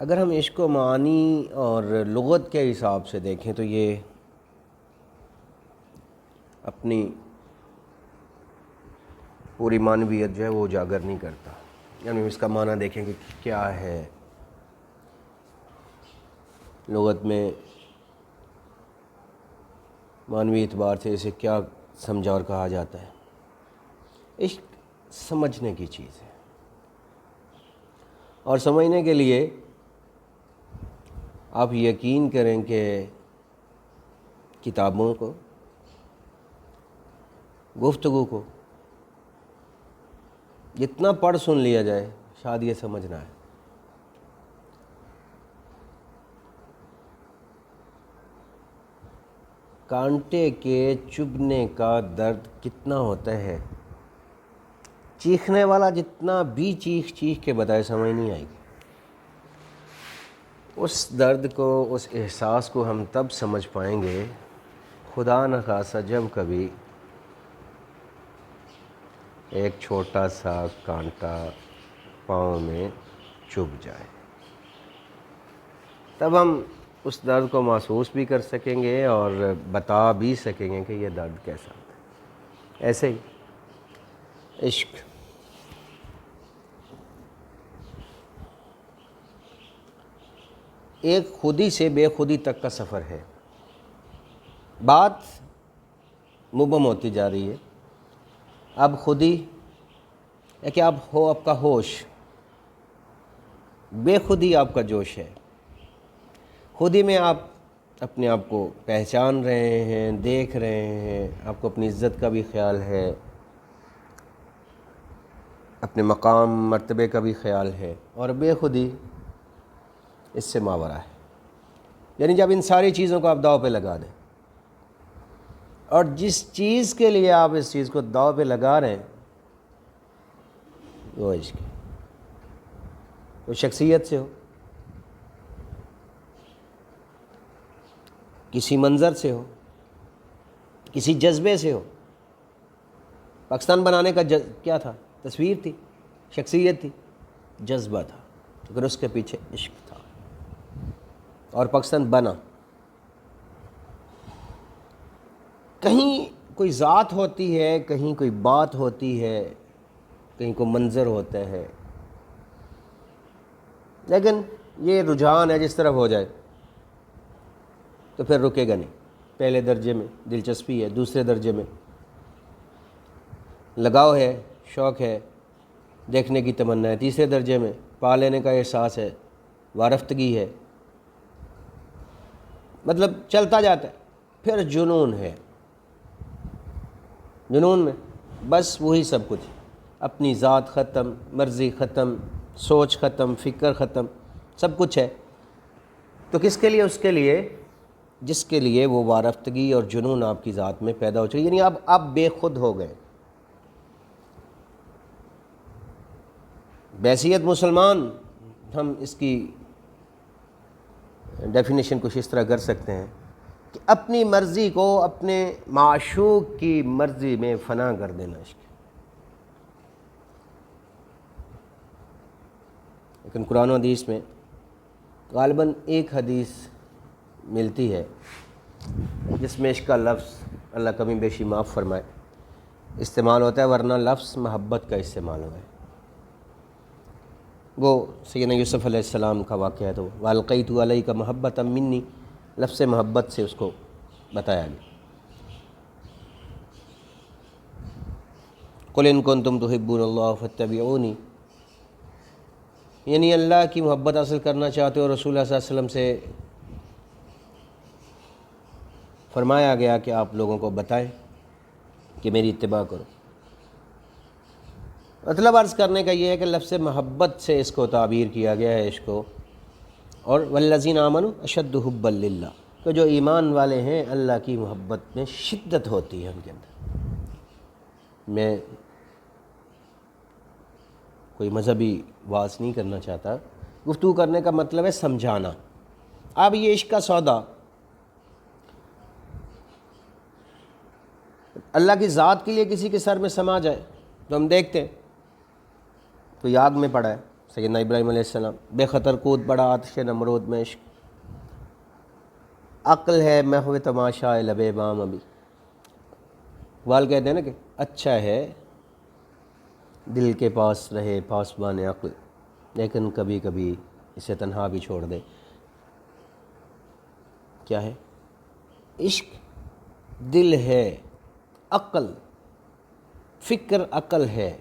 اگر ہم عشق و معانی اور لغت کے حساب سے دیکھیں تو یہ اپنی پوری معنویت جو ہے وہ اجاگر نہیں کرتا. یعنی اس کا معنی دیکھیں کہ کیا ہے لغت میں، معنوی اعتبار سے اسے کیا سمجھا اور کہا جاتا ہے. عشق سمجھنے کی چیز ہے، اور سمجھنے کے لیے آپ یقین کریں کہ کتابوں کو، گفتگو کو جتنا پڑھ سن لیا جائے شاید یہ سمجھنا ہے. کانٹے کے چبھنے کا درد کتنا ہوتا ہے، چیخنے والا جتنا بھی چیخ کے بتائے سمجھ نہیں آئے گی. اس درد کو، اس احساس کو ہم تب سمجھ پائیں گے خدا نخواستہ جب کبھی ایک چھوٹا سا کانٹا پاؤں میں چبھ جائے. تب ہم اس درد کو محسوس بھی کر سکیں گے اور بتا بھی سکیں گے کہ یہ درد کیسا ہوتا ہے. ایسے ہی عشق ایک خودی سے بے خودی تک کا سفر ہے. بات مبہم ہوتی جا رہی ہے. اب خودی ہے کہ اب ہو آپ کا ہوش، بے خودی آپ کا جوش ہے. خودی میں آپ اپنے آپ کو پہچان رہے ہیں، دیکھ رہے ہیں، آپ کو اپنی عزت کا بھی خیال ہے، اپنے مقام مرتبے کا بھی خیال ہے. اور بے خودی اس سے ماورا ہے. یعنی جب ان ساری چیزوں کو آپ داؤ پہ لگا دیں، اور جس چیز کے لیے آپ اس چیز کو داؤ پہ لگا رہے ہیں وہ عشق ہے. وہ شخصیت سے ہو، کسی منظر سے ہو، کسی جذبے سے ہو. پاکستان بنانے کا کیا تھا؟ تصویر تھی، شخصیت تھی، جذبہ تھا، لیکن اس کے پیچھے عشق تھا اور پاکستان بنا. کہیں کوئی ذات ہوتی ہے، کہیں کوئی بات ہوتی ہے، کہیں کوئی منظر ہوتا ہے، لیکن یہ رجحان ہے جس طرف ہو جائے تو پھر رکے گا نہیں. پہلے درجے میں دلچسپی ہے، دوسرے درجے میں لگاؤ ہے، شوق ہے، دیکھنے کی تمنا ہے، تیسرے درجے میں پا لینے کا احساس ہے، وارفتگی ہے، مطلب چلتا جاتا ہے. پھر جنون ہے. جنون میں بس وہی سب کچھ، اپنی ذات ختم، مرضی ختم، سوچ ختم، فکر ختم، سب کچھ ہے. تو کس کے لیے؟ اس کے لیے جس کے لیے وہ وارفتگی اور جنون آپ کی ذات میں پیدا ہو چکی. یعنی اب آپ بے خود ہو گئے. بحیثیت مسلمان ہم اس کی ڈیفینیشن کچھ اس طرح کر سکتے ہیں کہ اپنی مرضی کو اپنے معشوق کی مرضی میں فنا کر دینا عشق. لیکن قرآن و حدیث میں غالباً ایک حدیث ملتی ہے جس میں عشق کا لفظ، اللہ کمی بیشی معاف فرمائے، استعمال ہوتا ہے، ورنہ لفظ محبت کا استعمال ہوا ہے. وہ سیدنا یوسف علیہ السلام کا واقعہ ہے. تو وَأَلْقَيْتُ عَلَيْكَ مَحَبَّةً مِّنِّي، لفظ محبت سے اس کو بتایا گیا. قُلْ إِن كُنتُمْ تُحِبُّونَ اللَّهَ فَاتَّبِعُونِي، یعنی اللہ کی محبت حاصل کرنا چاہتے ہو، رسول اللہ صلی اللہ علیہ وسلم سے فرمایا گیا کہ آپ لوگوں کو بتائیں کہ میری اتباع کرو. مطلب عرض کرنے کا یہ ہے کہ لفظ محبت سے اس کو تعبیر کیا گیا ہے عشق کو. اور والذین آمنوا اشد حبا للہ، کہ جو ایمان والے ہیں اللہ کی محبت میں شدت ہوتی ہے ان کے اندر. میں کوئی مذہبی واز نہیں کرنا چاہتا، گفتگو کرنے کا مطلب ہے سمجھانا. اب یہ عشق کا سودا اللہ کی ذات کے لیے کسی کے سر میں سما جائے تو ہم دیکھتے ہیں کوئی آگ میں پڑا ہے، سیدنا ابراہیم علیہ السلام بے خطر کود پڑا آتش نمرود میں عشق. عقل ہے محو تماشا لب بام ابھی. اقبال کہتے ہیں نا کہ اچھا ہے دل کے پاس رہے پاسبان عقل، لیکن کبھی کبھی اسے تنہا بھی چھوڑ دے. کیا ہے؟ عشق دل ہے، عقل فکر عقل ہے،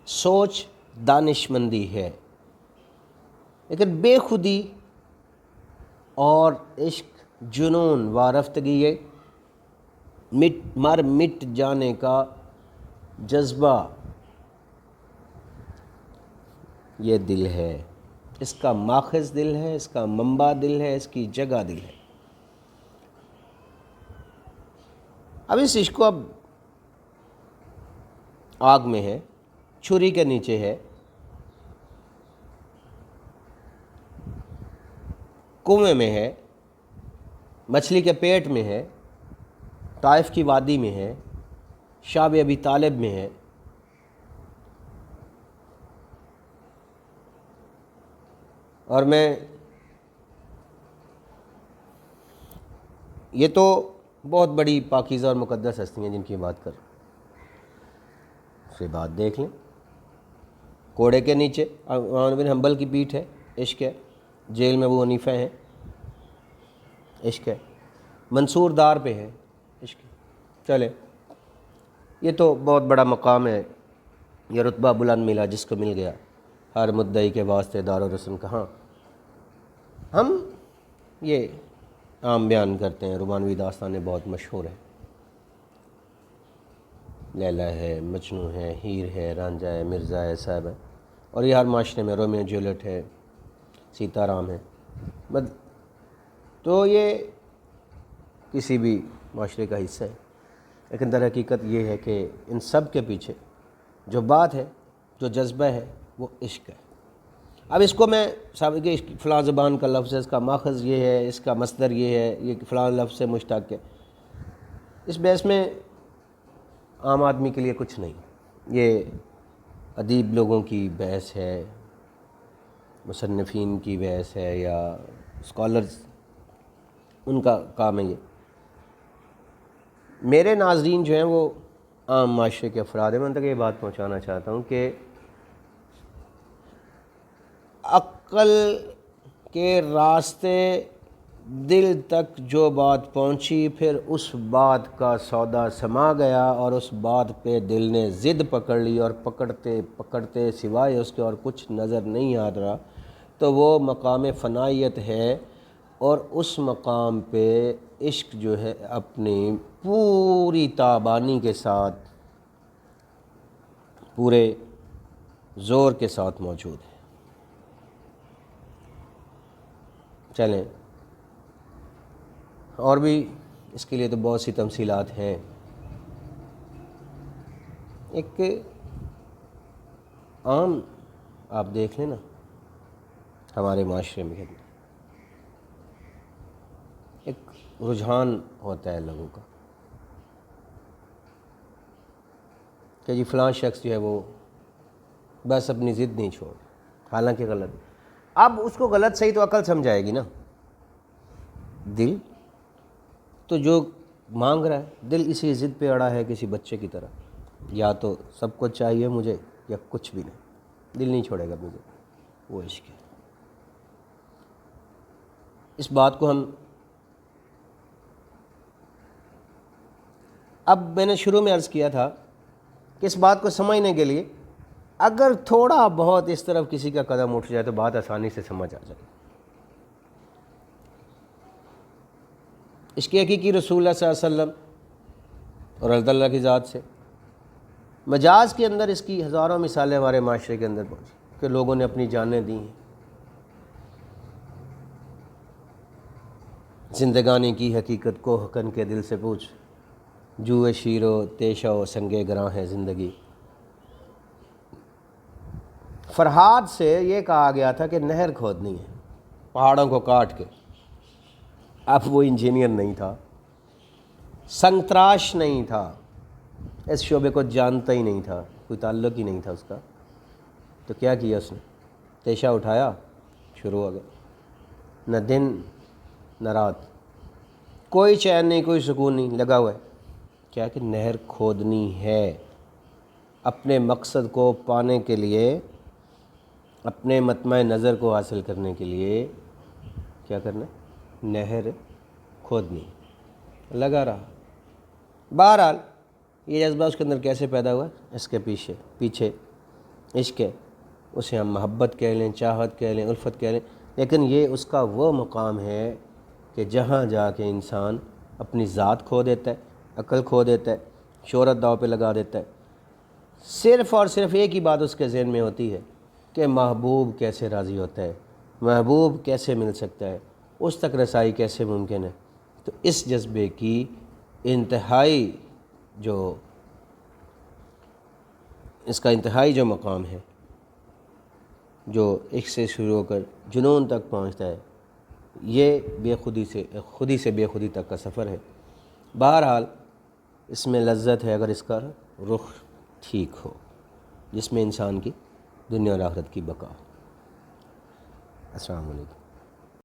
سوچ دانش مندی ہے، لیکن بے خودی اور عشق جنون وارفتگی یہ مٹ جانے کا جذبہ یہ دل ہے. اس کا ماخذ دل ہے، اس کا منبع دل ہے، اس کی جگہ دل ہے. اب اس عشق کو اب آگ میں ہے، چھری کے نیچے ہے، کنویں میں ہے، مچھلی کے پیٹ میں ہے، طائف کی وادی میں ہے، شاب ابی طالب میں ہے. اور میں یہ تو بہت بڑی پاکیزہ اور مقدس ہستی ہیں جن کی بات کر سے بات دیکھ لیں. کوڑے کے نیچے امام بن حنبل کی پیٹھ ہے، عشق ہے. جیل میں ابو حنیفہ ہیں، عشق ہے. منصور دار پہ ہے، عشق ہے. چلے یہ تو بہت بڑا مقام ہے، یہ رتبہ بلند ملا جس کو مل گیا. ہر مدعی کے واسطے دار و رسن کہاں. ہم یہ عام بیان کرتے ہیں، رومانوی داستانیں بہت مشہور ہیں. لیلا ہے، مجنوں ہے، ہیر ہے، رانجھا ہے، مرزا ہے، صاحب ہے، اور یہ ہر معاشرے میں رومیو جولیٹ ہے، سیتا رام ہے. تو یہ کسی بھی معاشرے کا حصہ ہے، لیکن در حقیقت یہ ہے کہ ان سب کے پیچھے جو بات ہے، جو جذبہ ہے، وہ عشق ہے. اب اس کو میں ثابت کہ فلاں زبان کا لفظ ہے، اس کا ماخذ یہ ہے، اس کا مصدر یہ ہے، یہ فلاں لفظ سے مشتق ہے. اس بحث میں عام آدمی کے لیے کچھ نہیں. یہ ادیب لوگوں کی بحث ہے، مصنفین کی بحث ہے، یا اسکالرز، ان کا کام ہے. یہ میرے ناظرین جو ہیں وہ عام معاشرے کے افراد ہیں. میں ان تک یہ بات پہنچانا چاہتا ہوں کہ عقل کے راستے دل تک جو بات پہنچی، پھر اس بات کا سودا سما گیا اور اس بات پہ دل نے ضد پکڑ لی، اور پکڑتے پکڑتے سوائے اس کے اور کچھ نظر نہیں آ رہا، تو وہ مقام فنائیت ہے. اور اس مقام پہ عشق جو ہے اپنی پوری تابانی کے ساتھ، پورے زور کے ساتھ موجود ہے. چلیں اور بھی اس کے لیے تو بہت سی تمثیلات ہیں. ایک عام آپ دیکھ لیں نا ہمارے معاشرے میں ایک رجحان ہوتا ہے لوگوں کا کہ جی فلاں شخص جو ہے وہ بس اپنی ضد نہیں چھوڑ، حالانکہ غلط. اب اس کو غلط صحیح تو عقل سمجھائے گی نا. دل تو جو مانگ رہا ہے، دل اسی ضد پہ اڑا ہے کسی بچے کی طرح، یا تو سب کچھ چاہیے مجھے یا کچھ بھی نہیں. دل نہیں چھوڑے گا مجھے، وہ عشق ہے. اس بات کو ہم اب میں نے شروع میں عرض کیا تھا کہ اس بات کو سمجھنے کے لیے اگر تھوڑا بہت اس طرف کسی کا قدم اٹھ جائے تو بات آسانی سے سمجھ آ جائے. اس کی حقیقی رسول اللہ صلی اللہ علیہ وسلم اور اللہ کی ذات سے مجاز کے اندر اس کی ہزاروں مثالیں ہمارے معاشرے کے اندر پہنچی کہ لوگوں نے اپنی جانیں دی ہیں. زندگانی کی حقیقت کو حقن کے دل سے پوچھ، جوئے شیر و تیشہ و سنگے گراں ہے زندگی. فرہاد سے یہ کہا گیا تھا کہ نہر کھودنی ہے پہاڑوں کو کاٹ کے. اب وہ انجینئر نہیں تھا، سنگ تراش نہیں تھا، اس شعبے کو جانتا ہی نہیں تھا، کوئی تعلق ہی نہیں تھا اس کا. تو تو کیا کیا اس نے؟ تیشہ اٹھایا، شروع ہو گیا، نہ دن نہ رات، کوئی چین نہیں، کوئی سکون نہیں، لگا ہوا ہے کیا کہ نہر کھودنی ہے اپنے مقصد کو پانے کے لیے، اپنے مطمع نظر کو حاصل کرنے کے لیے کیا کرنا ہے؟ نہر کھودنی، لگا رہا۔ بہرحال یہ جذبہ اس کے اندر کیسے پیدا ہوا؟ اس کے پیچھے عشق ہے، اسے ہم محبت کہہ لیں، چاہت کہہ لیں، الفت کہہ لیں، لیکن یہ اس کا وہ مقام ہے کہ جہاں جا کے انسان اپنی ذات کھو دیتا ہے، عقل کھو دیتا ہے، شہرت داؤ پہ لگا دیتا ہے، صرف اور صرف ایک ہی بات اس کے ذہن میں ہوتی ہے کہ محبوب کیسے راضی ہوتا ہے، محبوب کیسے مل سکتا ہے، اس تک رسائی کیسے ممکن ہے۔ تو اس جذبے کی انتہائی اس کا انتہائی جو مقام ہے، جو عشق سے شروع ہو کر جنون تک پہنچتا ہے، یہ خودی سے بے خودی تک کا سفر ہے۔ بہرحال اس میں لذت ہے اگر اس کا رخ ٹھیک ہو، جس میں انسان کی دنیا اور آخرت کی بقا ہو۔ السلام علیکم۔